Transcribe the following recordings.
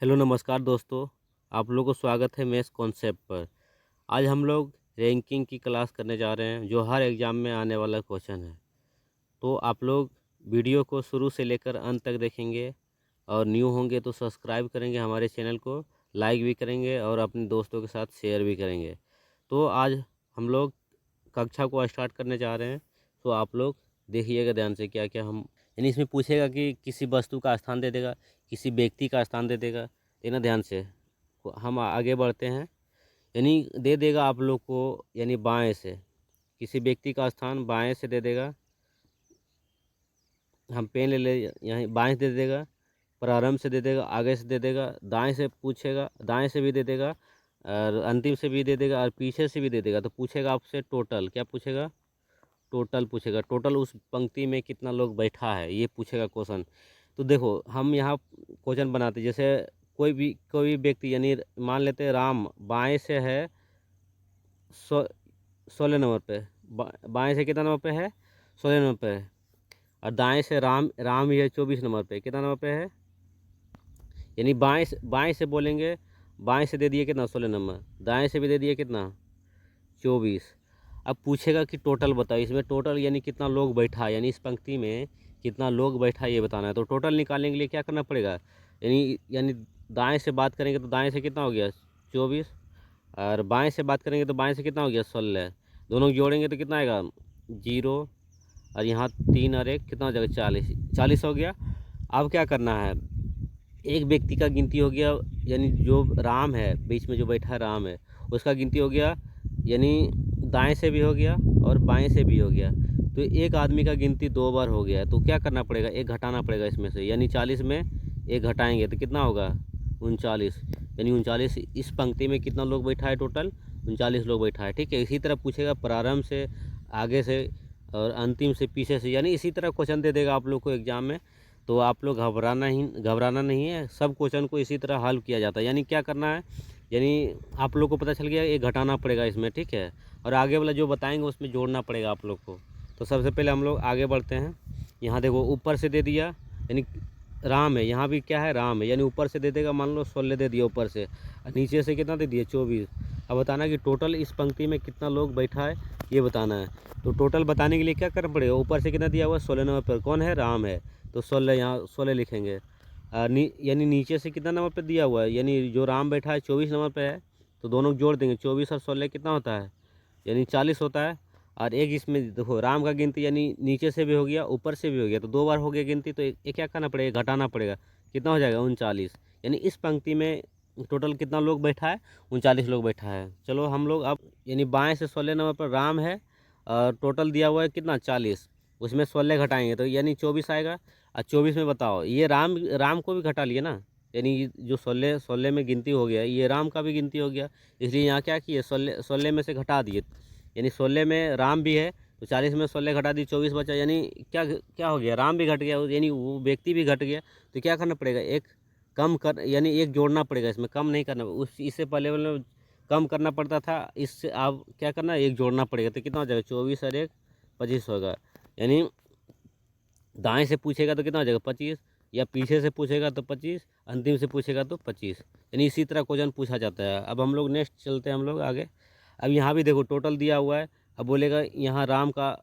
Hello नमस्कार दोस्तों। आप लोगों को स्वागत है मैथ्स कॉन्सेप्ट पर। आज हम लोग रैंकिंग की क्लास करने जा रहे हैं जो हर एग्ज़ाम में आने वाला क्वेश्चन है। तो आप लोग वीडियो को शुरू से लेकर अंत तक देखेंगे और न्यू होंगे तो सब्सक्राइब करेंगे हमारे चैनल को, लाइक भी करेंगे और अपने दोस्तों के साथ शेयर भी करेंगे। तो आज हम लोग कक्षा को स्टार्ट करने जा रहे हैं। तो आप लोग देखिएगा ध्यान से क्या क्या हम यानी इसमें पूछेगा कि किसी वस्तु का स्थान दे देगा, किसी व्यक्ति का स्थान दे देगा। देना ध्यान से। तो हम आगे बढ़ते हैं। यानी दे देगा आप लोग को यानी बाएं से किसी व्यक्ति का स्थान बाएं से दे देगा। हम पेन ले यहाँ बाएं से दे देगा, प्रारंभ से दे देगा, आगे से दे देगा, दाएं से पूछेगा, दाएं से भी दे देगा और अंतिम से भी दे देगा और पीछे से भी दे देगा। तो पूछेगा आपसे टोटल, क्या पूछेगा? टोटल पूछेगा। टोटल उस पंक्ति में कितना लोग बैठा है ये पूछेगा क्वेश्चन। तो देखो हम यहाँ क्वेश्चन बनाते जैसे कोई भी व्यक्ति यानी मान लेते हैं राम बाएं से है 16 नंबर पे। बाएं से कितना नंबर पे है? 16 नंबर पे है। और दाएं से राम राम ही है 24 नंबर पे। कितना नंबर पे है? यानी बाएं से बोलेंगे। बाएं से दे दिए कितना? 16 नंबर। दाएं से भी दे दिए कितना? 24। अब पूछेगा कि टोटल बताओ। इसमें टोटल यानी कितना लोग बैठा है, यानी इस पंक्ति में कितना लोग बैठा है ये बताना है। तो टोटल निकालने के लिए क्या करना पड़ेगा? यानी दाएं से बात करेंगे तो दाएं से कितना हो गया? 24। और बाएं से बात करेंगे तो बाएं से कितना हो गया? 16। दोनों जोड़ेंगे तो कितना आएगा? 0। और यहाँ 3 और 1 कितना हो जाएगा? 40। 40 हो गया। अब क्या करना है? एक व्यक्ति का गिनती हो गया, यानी जो राम है बीच में जो बैठा है राम है उसका गिनती हो गया, यानी दाएं से भी हो गया और बाएं से भी हो गया। तो एक आदमी का गिनती 2 बार हो गया है। तो क्या करना पड़ेगा? एक घटाना पड़ेगा इसमें से, यानी 40 में एक घटाएंगे तो कितना होगा? 39। यानी 39 इस पंक्ति में कितना लोग बैठा है? टोटल 39 लोग बैठा है। ठीक है। इसी तरह पूछेगा प्रारंभ से, आगे से और अंतिम से, पीछे से। यानी इसी तरह क्वेश्चन दे देगा आप लोग को एग्जाम में। तो आप लोग घबराना नहीं है। सब क्वेश्चन को इसी तरह हल किया जाता है। यानी क्या करना है? यानी आप लोग को पता चल गया ये घटाना पड़ेगा इसमें। ठीक है। और आगे वाला जो बताएंगे उसमें जोड़ना पड़ेगा आप लोग को। तो सबसे पहले हम लोग आगे बढ़ते हैं। यहाँ देखो ऊपर से दे दिया, यानी राम है। यहाँ भी क्या है? राम है। यानी ऊपर से दे देगा, मान लो 16 दे दिया ऊपर से, और नीचे से कितना दे दिया? 24। अब बताना कि टोटल इस पंक्ति में कितना लोग बैठा है ये बताना है। तो टोटल बताने के लिए क्या करना पड़ेगा? ऊपर से कितना दिया हुआ? 16 नंबर पर। कौन है? राम है। तो 16 यहाँ 16 लिखेंगे। यानी नीचे से कितना नंबर पे दिया हुआ है? यानी जो राम बैठा है 24 नंबर पे है। तो दोनों जोड़ देंगे। 24 और 16 कितना होता है? यानी 40 होता है। और एक इसमें देखो राम का गिनती यानी नीचे से भी हो गया ऊपर से भी हो गया, तो 2 बार हो गया गिनती। तो एक क्या करना पड़ेगा? घटाना पड़ेगा। कितना हो जाएगा? 39। यानी इस पंक्ति में टोटल कितना लोग बैठा है? 39 लोग बैठा है। चलो हम लोग अब यानी बाएँ से 16 नंबर पर राम है और टोटल दिया हुआ है कितना? 40। उसमें 16 घटाएंगे तो यानी 24 आएगा। और 24 में बताओ, ये राम राम को भी घटा लिए ना, यानी जो 16 में गिनती हो गया ये राम का भी गिनती हो गया। इसलिए यहाँ क्या किए? 16 में से घटा दिए। यानी 16 में राम भी है तो 40 में 16 घटा दी, 24 बचा। यानी क्या क्या हो गया? राम भी घट गया, यानी वो व्यक्ति भी घट गया। तो क्या करना पड़ेगा? एक कम कर यानी एक जोड़ना पड़ेगा इसमें, कम नहीं करना। उस इससे पहले वाले कम करना पड़ता था, इससे अब क्या करना? एक जोड़ना पड़ेगा। तो कितना हो जाएगा? 24 और 1 25 होगा। यानी दाएं से पूछेगा तो कितना हो जाएगा? 25। या पीछे से पूछेगा तो 25, अंतिम से पूछेगा तो 25। यानी इसी तरह क्वेश्चन पूछा जाता है। अब हम लोग नेक्स्ट चलते हैं हम लोग आगे। अब यहाँ भी देखो टोटल दिया हुआ है। अब बोलेगा यहाँ राम का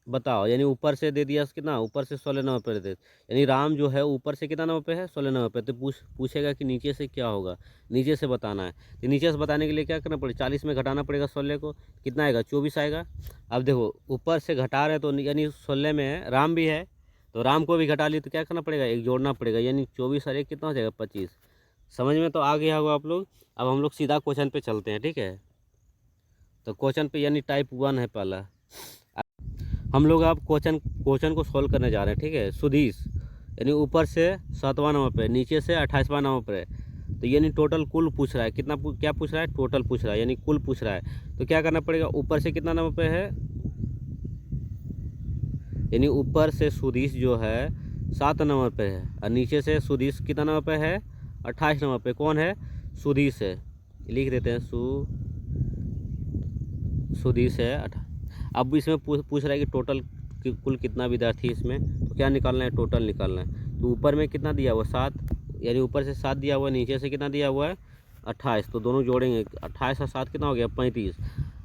बताओ, यानी ऊपर से दे दिया कितना? ऊपर से 16 नंबर पर दे। यानी राम जो है ऊपर से कितना नंबर पे है? 16 नंबर पे। तो पूछेगा कि नीचे से क्या होगा? नीचे से बताना है। तो नीचे से बताने के लिए क्या करना पड़ेगा? 40 में घटाना पड़ेगा 16 को। कितना आएगा? 24 आएगा। अब देखो ऊपर से घटा रहे तो यानी 16 में है राम भी है, तो राम को भी घटा ली। तो क्या करना पड़ेगा? एक जोड़ना पड़ेगा। यानी 24 और 1 कितना हो जाएगा? 25। समझ में तो आ गया होगा आप लोग। अब हम लोग सीधा क्वेश्चन पे चलते हैं। ठीक है। तो क्वेश्चन पे यानी टाइप 1 है पहला। हम लोग अब क्वेश्चन को सॉल्व करने जा रहे हैं। ठीक है। सुधीश यानी ऊपर से 7वां नंबर पे, नीचे से 28वां नंबर पे। तो यानी टोटल कुल पूछ रहा है। कितना क्या पूछ रहा है? टोटल पूछ रहा है, यानी कुल पूछ रहा है। तो क्या करना पड़ेगा? ऊपर से कितना नंबर पे है? यानी ऊपर से सुधीश जो है 7 नंबर पे है और नीचे से सुधीश कितना नंबर पे है? 28 नंबर पे। कौन है? सुधीश है। लिख देते हैं सुधीश है। अब इसमें पूछ रहा है कि टोटल कुल कितना विद्यार्थी इसमें। तो क्या निकालना है? टोटल निकालना है। तो ऊपर में कितना दिया हुआ? 7, यानी ऊपर से 7 दिया हुआ है, नीचे से कितना दिया हुआ है 28, तो दोनों जोड़ेंगे 28 और 7 कितना हो गया 35।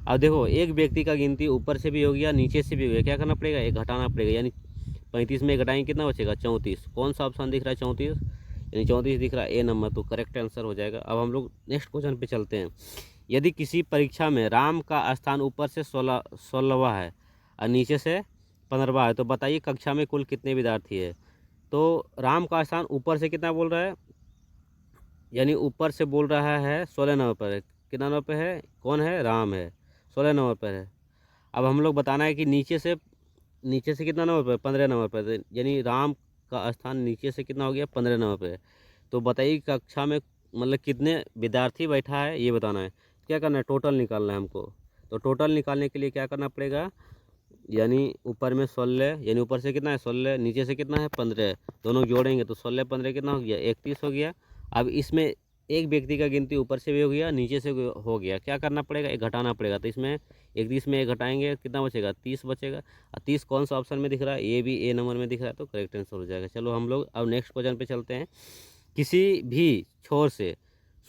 अब देखो एक व्यक्ति का गिनती ऊपर से भी हो गया नीचे से भी हो गया, क्या करना पड़ेगा, एक घटाना पड़ेगा, यानी 35 में घटाएंगे कितना बचेगा 34। कौन सा ऑप्शन दिख रहा है 34, यानी 34 दिख रहा है ए नंबर, तो करेक्ट आंसर हो जाएगा। अब हम लोग नेक्स्ट क्वेश्चन पे चलते हैं। यदि किसी परीक्षा में राम का स्थान ऊपर से 16वां है और नीचे से 15वां है, तो बताइए कक्षा में कुल कितने विद्यार्थी है। तो राम का स्थान ऊपर से कितना बोल रहा है, यानी ऊपर से बोल रहा है 16 नंबर पर है, कितना नंबर पर है, कौन है, राम है, 16 नंबर पर है। अब हम लोग बताना है कि नीचे से कितना नंबर पर, 15 नंबर पर, यानी राम का स्थान नीचे से कितना हो गया 15 नंबर पर है। तो बताइए कक्षा में मतलब कितने विद्यार्थी बैठा है ये बताना है। क्या करना है, टोटल निकालना है हमको। तो टोटल निकालने के लिए क्या करना पड़ेगा, यानी ऊपर में 16, यानी ऊपर से कितना है 16, नीचे से कितना है 15, दोनों जोड़ेंगे तो 16 15 कितना हो गया 31 हो गया। अब इसमें एक व्यक्ति का गिनती ऊपर से भी हो गया नीचे से हो गया, क्या करना पड़ेगा, एक घटाना पड़ेगा। तो इसमें 31 में एक घटाएंगे कितना बचेगा 30 बचेगा। और 30 कौन सा ऑप्शन में दिख रहा है, ये भी ए नंबर में दिख रहा है, तो करेक्ट आंसर हो जाएगा। चलो हम लोग अब नेक्स्ट क्वेश्चन पे चलते हैं। किसी भी छोर से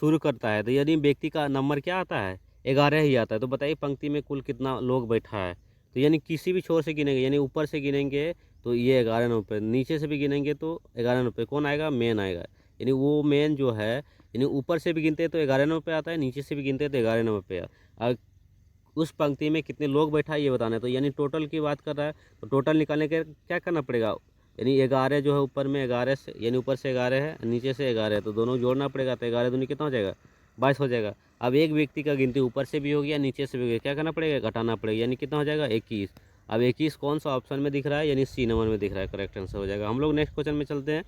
शुरू करता है तो यानी व्यक्ति का नंबर क्या आता है 11 ही आता है। तो बताइए पंक्ति में कुल कितना लोग बैठा है। तो यानी किसी भी छोर से गिनेंगे, यानी ऊपर से गिनेंगे तो ये 11 नंबर पे, नीचे से भी गिनेंगे तो 11 नंबर पे, कौन आएगा, मेन आएगा। यानी वो मेन जो है, यानी ऊपर से भी गिनते हैं तो 11 नंबर पे आता है, नीचे से भी गिनते हैं तो 11 नंबर पे आता है। उस पंक्ति में कितने लोग बैठा है ये बताना है। तो यानी टोटल की बात कर रहा है, तो टोटल निकालने के क्या करना पड़ेगा, यानी 11 जो है ऊपर में 11 से, यानी ऊपर से 11 है नीचे से 11 है, तो दोनों जोड़ना पड़ेगा, तो 11 दूनी कितना हो जाएगा 22 हो जाएगा। अब एक व्यक्ति का गिनती ऊपर से भी हो गया नीचे से भी हो गया, क्या करना पड़ेगा, घटाना पड़ेगा, यानी कितना हो जाएगा 21। अब 21 कौन सा ऑप्शन में दिख रहा है, यानी सी नंबर में दिख रहा है, करेक्ट आंसर हो जाएगा। हम लोग नेक्स्ट क्वेश्चन में चलते हैं।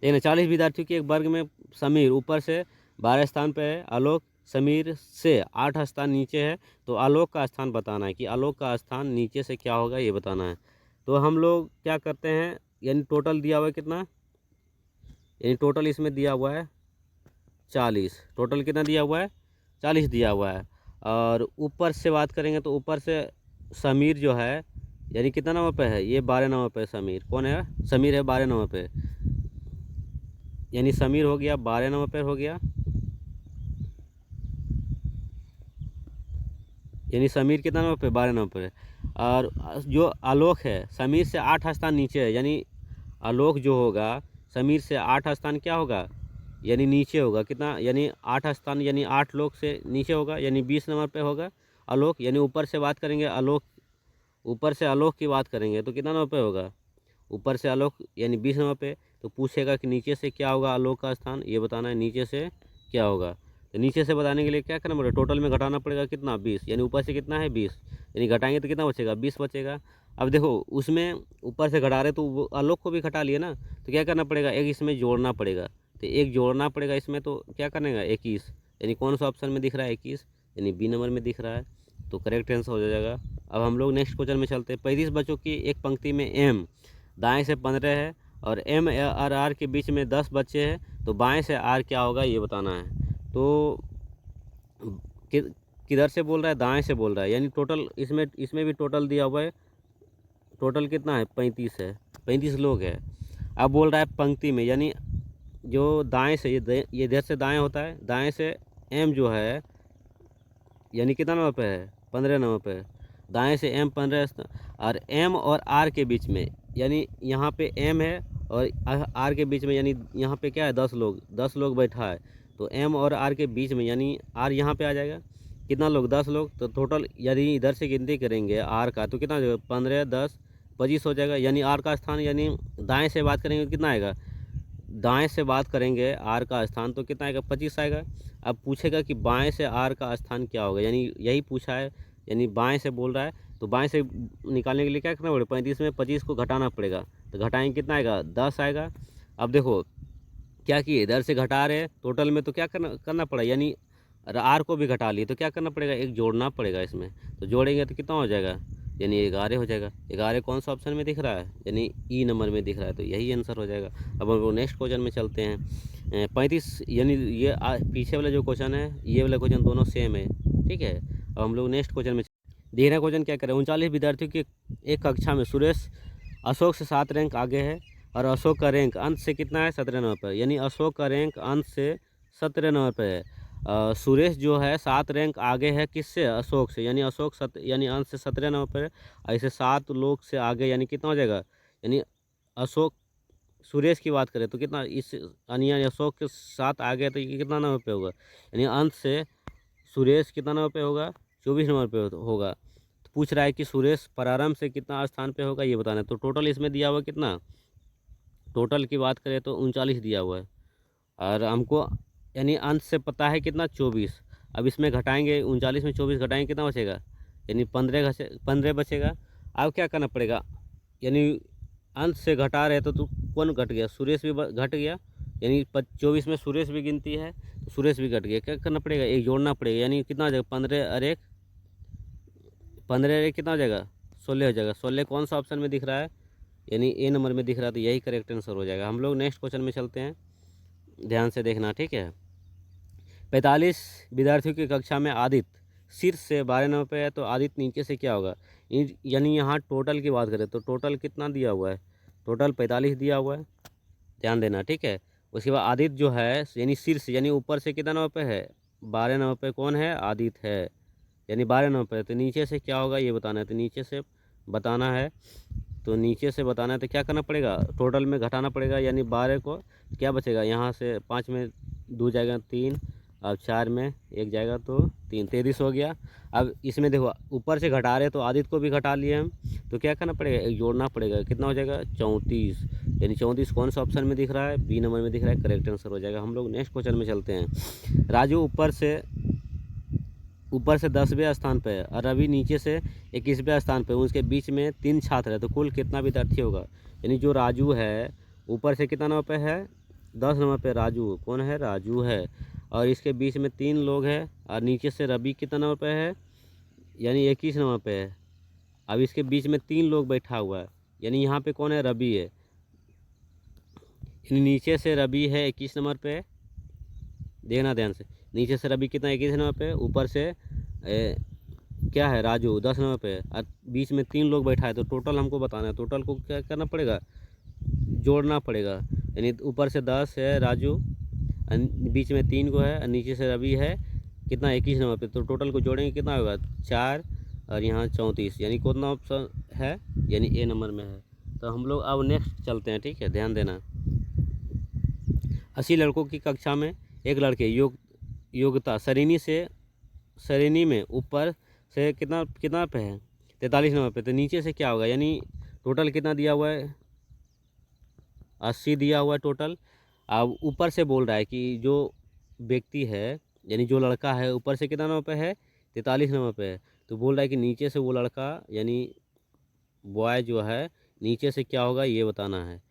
यानी 40 विद्यार्थियों के एक वर्ग में समीर ऊपर से 12 स्थान पर है, आलोक समीर से 8 स्थान नीचे है, तो आलोक का स्थान बताना है कि आलोक का स्थान नीचे से क्या होगा ये बताना है। तो हम लोग क्या करते हैं, यानी टोटल दिया हुआ है कितना, यानी टोटल इसमें दिया हुआ है 40, टोटल कितना दिया हुआ है 40 दिया हुआ है। और ऊपर से बात करेंगे तो ऊपर से समीर जो है यानी कितना नंबर पे है, ये 12 नंबर पे समीर, कौन है, समीर है 12 नंबर पे, यानी समीर हो गया 12 नंबर पे हो गया, यानी समीर कितना नंबर पे 12 नंबर पे। और जो आलोक है समीर से 8 स्थान नीचे है, यानी आलोक जो होगा समीर से 8 स्थान क्या होगा, यानी नीचे होगा, कितना, यानी 8 स्थान, यानी 8 लोग से नीचे होगा, यानी 20 नंबर पे होगा आलोक। यानी ऊपर से बात करेंगे आलोक, ऊपर से आलोक की बात करेंगे तो कितना नंबर पे होगा, ऊपर से आलोक यानी 20 नंबर पे। तो पूछेगा कि नीचे से क्या होगा आलोक का स्थान, ये बताना है नीचे से क्या होगा। तो नीचे से बताने के लिए क्या करना पड़ेगा, टोटल में घटाना पड़ेगा कितना 20, यानी ऊपर से कितना है 20, यानी घटाएंगे तो कितना बचेगा 20 बचेगा। अब देखो उसमें ऊपर से घटा रहे तो वो आलोक को भी घटा लिए ना, तो क्या करना पड़ेगा, एक इसमें जोड़ना पड़ेगा, तो एक जोड़ना पड़ेगा इसमें, तो क्या करने का 21, यानी कौन सा ऑप्शन में दिख रहा है 21, यानी बी नंबर में दिख रहा है, तो करेक्ट आंसर हो जाएगा। अब हम लोग नेक्स्ट क्वेश्चन में चलते हैं। 35 बच्चों की एक पंक्ति में एम दाएं से 15 है और एम और आर के बीच में 10 बच्चे हैं, तो बाएं से आर क्या होगा ये बताना है। तो किधर से बोल रहा है, दाएं से बोल रहा है, यानी टोटल इसमें भी टोटल दिया हुआ है, टोटल कितना है 35 है, 35 लोग हैं। अब बोल रहा है पंक्ति में, यानी जो दाएं से ये इधर से दाएं होता है, दाएं से एम जो है यानी कितना नंबर पे है 15 नंबर पे, दाएं से एम 15 और एम और आर के बीच में, यानी यहाँ पे एम है और आर के बीच में, यानी यहाँ पे क्या है 10 लोग बैठा है, तो एम और आर के बीच में यानी आर यहाँ पे आ जाएगा, कितना लोग 10 लोग, तो टोटल यदि इधर से गिनती करेंगे आर का तो कितना हो जाएगा 15 10 25 हो जाएगा। यानी आर का स्थान, यानी दाएँ से बात करेंगे तो कितना आएगा, दाएं से बात करेंगे आर का स्थान तो कितना आएगा 25 आएगा। अब पूछेगा कि बाएं से आर का स्थान क्या होगा, यानी यही पूछा है, यानी बाएं से बोल रहा है, तो बाएं से निकालने के लिए क्या करना पड़ेगा, 35 में 25 को घटाना पड़ेगा, तो घटाएंगे कितना आएगा 10 आएगा। अब देखो क्या किए, इधर से घटा रहे टोटल में, तो क्या करना पड़ा, यानी आर को भी घटा लिए, तो क्या करना पड़ेगा, एक जोड़ना पड़ेगा इसमें, तो जोड़ेंगे तो कितना हो जाएगा, यानी 11 हो जाएगा। 11 कौन सा ऑप्शन में दिख रहा है, यानी ई नंबर में दिख रहा है, तो यही आंसर हो जाएगा। अब हम लोग नेक्स्ट क्वेश्चन में चलते हैं। 35 यानी ये पीछे वाला जो क्वेश्चन है ये वाला क्वेश्चन दोनों सेम है, ठीक है। अब हम लोग नेक्स्ट क्वेश्चन में, देना क्वेश्चन क्या करें, 39 विद्यार्थियों की एक कक्षा में सुरेश अशोक से 7 रैंक आगे है और अशोक का रैंक अंत से कितना है 17 नंबर पर, यानी अशोक का रैंक अंत से 17 नंबर पर है। सुरेश जो है 7 रैंक आगे है किससे, अशोक से, यानी अशोक यानी अंत से 17 नंबर पर है। ऐसे 7 लोग से आगे यानी कितना हो जाएगा, यानी अशोक सुरेश की बात करें तो कितना इस यानी अशोक के 7 आगे तो ये कितना नंबर पे होगा, यानी अंत से सुरेश कितना नंबर पे होगा, 24 नंबर पे होगा। तो पूछ रहा है कि सुरेश प्रारंभ से कितना स्थान पे होगा ये बताना है। तो टोटल इसमें दिया हुआ कितना, टोटल की बात करें तो 39 दिया हुआ है, और हमको यानी अंत से पता है कितना 24। अब इसमें घटाएंगे 39 में 24 घटाएंगे कितना बचेगा, यानी 15 बचेगा। अब क्या करना पड़ेगा, यानी अंत से घटा रहे तो कौन घट गया, सुरेश भी घट गया, यानी 24 में सुरेश भी गिनती है तो सुरेश भी घट गया। क्या करना पड़ेगा, एक जोड़ना पड़ेगा, यानी कितना हो जाएगा 15 और 1 कितना हो जाएगा 16 हो जाएगा। 16 कौन सा ऑप्शन में दिख रहा है, यानी ए नंबर में दिख रहा है, तो यही करेक्ट आंसर हो जाएगा। हम लोग नेक्स्ट क्वेश्चन में चलते हैं, ध्यान से देखना, ठीक है। 45 विद्यार्थियों की कक्षा में आदित्य शीर्ष से 12 नंबर पे है, तो आदित्य नीचे से क्या होगा, यानी यहाँ टोटल की बात करें तो टोटल कितना दिया हुआ है, टोटल 45 दिया हुआ है, ध्यान देना, ठीक है। उसके बाद आदित्य जो है यानी शीर्ष यानी ऊपर से कितना नंबर पे है, 12 नंबर पे कौन है, आदित्य है, यानी 12 नंबर पे। तो नीचे से क्या होगा ये बताना है, तो नीचे से बताना है, तो नीचे से बताना है तो क्या करना पड़ेगा, टोटल में घटाना पड़ेगा, यानी 12 को क्या बचेगा, यहाँ से 5 में 2 जाएगा 3, अब 4 में 1 जाएगा तो 3, 33 हो गया। अब इसमें देखो ऊपर से घटा रहे तो आदित्य को भी घटा लिए हम, तो क्या करना पड़ेगा, एक जोड़ना पड़ेगा, कितना हो जाएगा 34, यानी 34 कौन सा ऑप्शन में दिख रहा है, बी नंबर में दिख रहा है, करेक्ट आंसर हो जाएगा। हम लोग नेक्स्ट क्वेश्चन में चलते हैं। राजू ऊपर से 10वें स्थान पे है और रवि नीचे से 21वें स्थान पे, उसके बीच में 3 छात्र है, तो कुल कितना विद्यार्थी होगा, यानी जो राजू है ऊपर से कितना नंबर पे है 10 नंबर पे, राजू कौन है, राजू है, और इसके बीच में 3 लोग हैं, और नीचे से रवि कितना नंबर पे है, यानी 21 नंबर पे है। अब इसके बीच में 3 लोग बैठा हुआ है, यानी यहाँ पे कौन है, रवि है, यानी नीचे से रवि है 21 नंबर पे, देखना ध्यान से, नीचे से रवि कितना 21 नंबर पे, ऊपर से क्या है राजू 10 नंबर पे, और बीच में 3 लोग बैठा है, तो टोटल हमको बताना है, टोटल को क्या करना पड़ेगा, जोड़ना पड़ेगा, यानी ऊपर से 10 है राजू, बीच में 3 को है, और नीचे से रवि है कितना 21 नंबर पे, तो टोटल को जोड़ेंगे कितना होगा 4, और यहाँ 34, यानी कितना ऑप्शन है, यानी ए नंबर में है। तो हम लोग अब नेक्स्ट चलते हैं, ठीक है, ध्यान देना। 80 लड़कों की कक्षा में एक लड़के योग्यता श्रेणी में ऊपर से कितना पे है 43 नंबर पे, तो नीचे से क्या होगा, यानी टोटल कितना दिया हुआ है 80 दिया हुआ है टोटल। अब ऊपर से बोल रहा है कि जो व्यक्ति है यानी जो लड़का है ऊपर से कितना नंबर पे है 43 नंबर पे है, तो बोल रहा है कि नीचे से वो लड़का यानी बॉय जो है नीचे से क्या होगा ये बताना है,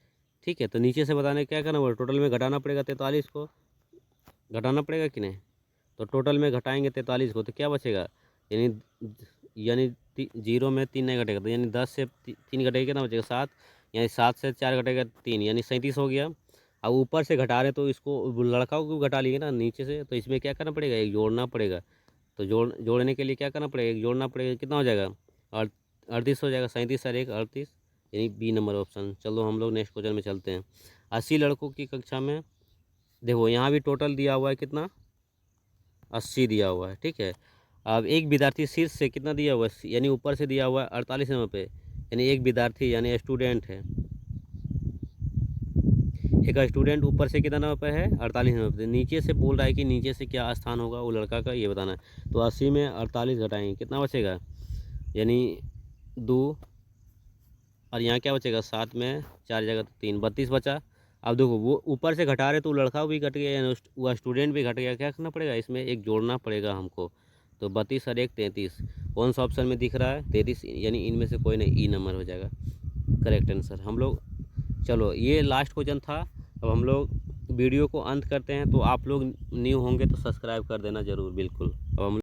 ठीक है। तो नीचे से बताने क्या करना होगा, टोटल में घटाना पड़ेगा 43 को, घटाना पड़ेगा कि नहीं, तो टोटल में घटाएंगे 43 को तो क्या बचेगा, यानी 0 में 3 नहीं घटेगा, तो यानी 10 से 3 घटेगा कितना बचेगा 7, यानी 7 से 4 घटेगा 3, यानी 37 हो गया। अब ऊपर से घटा रहे तो इसको लड़का को घटा लिए ना नीचे से, तो इसमें क्या करना पड़ेगा, एक जोड़ना पड़ेगा, तो जोड़ने के लिए क्या करना पड़ेगा, एक जोड़ना पड़ेगा, कितना हो जाएगा 38 हो जाएगा, 37 और 1 38, यानी बी नंबर ऑप्शन। चलो हम लोग नेक्स्ट क्वेश्चन में चलते हैं। 80 लड़कों की कक्षा में, देखो यहाँ भी टोटल दिया हुआ है कितना 80 दिया हुआ है, ठीक है। अब एक विद्यार्थी शीर्ष से कितना दिया हुआ है, यानी ऊपर से दिया हुआ है 48 नंबर पे, यानी एक विद्यार्थी यानी स्टूडेंट है, एक स्टूडेंट ऊपर से कितना नंबर पे है 48 नंबर पे, नीचे से बोल रहा है कि नीचे से क्या स्थान होगा वो लड़का का ये बताना है। तो 80 में 48 घटाएंगे कितना बचेगा, यानी 2, और यहाँ क्या बचेगा 7 में 4 जगह तो 3, 32 बचा। अब देखो वो ऊपर से घटा रहे तो लड़का भी घट गया, यानी वो स्टूडेंट भी घट गया, क्या करना पड़ेगा इसमें एक जोड़ना पड़ेगा हमको, तो 32 और 1 33, कौन सा ऑप्शन में दिख रहा है 33, यानी इनमें से कोई नहीं, ई नंबर हो जाएगा करेक्ट आंसर। हम लोग चलो ये लास्ट क्वेश्चन था, अब हम लोग वीडियो को अंत करते हैं, तो आप लोग न्यू होंगे तो सब्सक्राइब कर देना ज़रूर बिल्कुल। अब हम